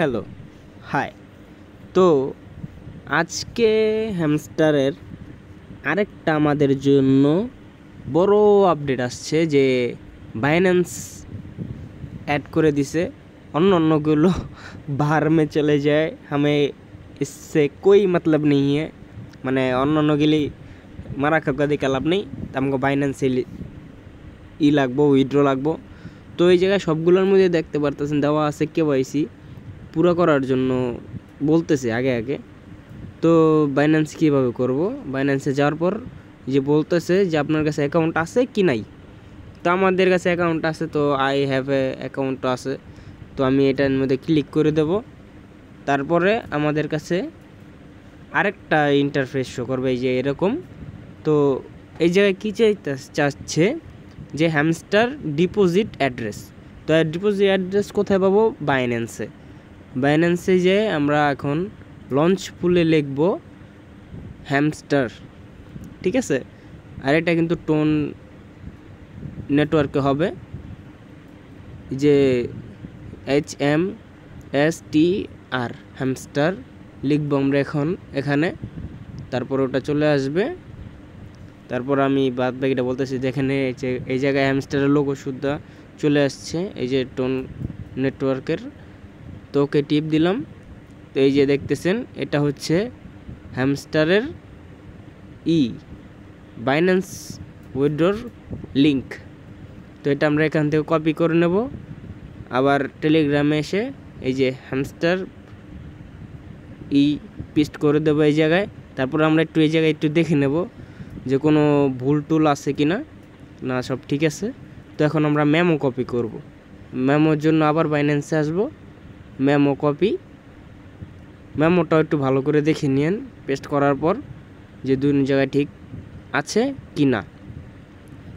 Hello, high. তো আজকে হ্যামস্টারের আরেকটা আমাদের জন্য বড় আপডেট আসছে যে বাইন্যান্স ऐड করে দিছে। অন্যগুলো बाहर में चले जाए, हमें इससे कोई मतलब नहीं है। মানে অন্যগুলি মারা খাকা দিকে লাভ নেই, আমাকে বাইন্যান্সে লাগবো, উইথড্র লাগবো। তো এই জায়গায় সবগুলোর মধ্যে দেখতে পারতেছেন দেওয়া আছে কেওয়াইসি পুরো করার জন্য বলতেছে আগে। তো বাইন্যান্স কীভাবে করব? বাইন্যান্সে যাওয়ার পর যে বলতেছে যে আপনার কাছে অ্যাকাউন্ট আছে কি নাই। তো আমাদের কাছে অ্যাকাউন্ট আছে, তো আই হ্যাভ এ অ্যাকাউন্ট আছে। তো আমি এটার মধ্যে ক্লিক করে দেব। তারপরে আমাদের কাছে আরেকটা ইন্টারফেস শো করবে, এই যে এরকম। তো এই জায়গায় কী চাচ্ছে যে হ্যামস্টার ডিপোজিট অ্যাড্রেস। তো ডিপোজিট অ্যাড্রেস কোথায় পাবো? বাইন্যান্সে যে আমরা এখন লঞ্চ পুলে লিখব হ্যামস্টার, ঠিক আছে। আর এটা কিন্তু টোন নেটওয়ার্কে হবে, যে HMSTR হ্যামস্টার লিখব আমরা এখন এখানে। তারপর ওটা চলে আসবে। তারপর আমি বাদ বাকিটা বলতেছি, যেখানে এই জায়গায় হ্যামস্টারের লোগো সুদ্ধা চলে আসছে, এই যে টোন নেটওয়ার্কের। তো ওকে টিপ দিলাম। তো এই যে দেখতেছেন এটা হচ্ছে হ্যামস্টারের বাইন্যান্স উইথড্রর লিঙ্ক। তো এটা আমরা এখান থেকে কপি করে নেব, আবার টেলিগ্রামে এসে এই যে হ্যামস্টার পেস্ট করে দেবো এই জায়গায়। তারপর আমরা একটু এই জায়গায় একটু দেখে নেব যে কোনো ভুল টুল আছে কি না, সব ঠিক আছে। তো এখন আমরা মেমো কপি করব। মেমোর জন্য আবার বাইন্যান্সে আসবো, মেমো কপি। মেমোটাও একটু ভালো করে দেখে নিন পেস্ট করার পর যে দুই জায়গায় ঠিক আছে কি না।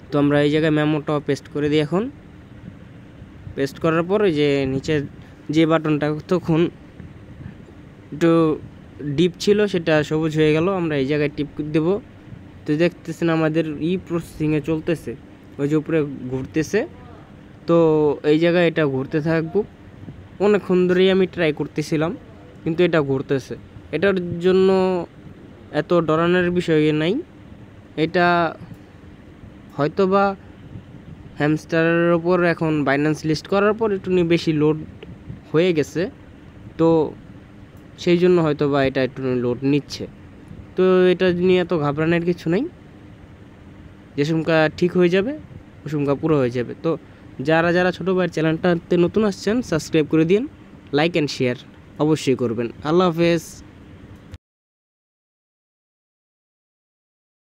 তো আমরা এই জায়গায় মেমোটাও পেস্ট করে দিই। এখন পেস্ট করার পর যে নিচে যে বাটনটা তখন একটু ডিপ ছিল সেটা সবুজ হয়ে গেল, আমরা এই জায়গায় টিপ দেব। তো দেখতেছেন আমাদের প্রসেসিংয়ে চলতেছে, ওই যে উপরে ঘুরতেছে। তো এই জায়গায় এটা ঘুরতে থাকবো। অনেকক্ষণ ধরেই আমি ট্রাই করতেছিলাম, কিন্তু এটা ঘুরতেছে। এটার জন্য এত ডরানোর বিষয় নাই। এটা হয়তোবা হ্যামস্টারের ওপর এখন বাইন্যান্স লিস্ট করার পর একটু বেশি লোড হয়ে গেছে, তো সেই জন্য হয়তোবা এটা একটু লোড নিচ্ছে। তো এটা নিয়ে এত ঘাবড়ানোর কিছু নাই, যে সুমকা ঠিক হয়ে যাবে ও সুমকা পুরো হয়ে যাবে। তো যারা ছোটো ভাইয়ের চ্যানেলটাতে নতুন আসছেন সাবস্ক্রাইব করে দিন, লাইক অ্যান্ড শেয়ার অবশ্যই করবেন। আল্লাহ হাফেজ।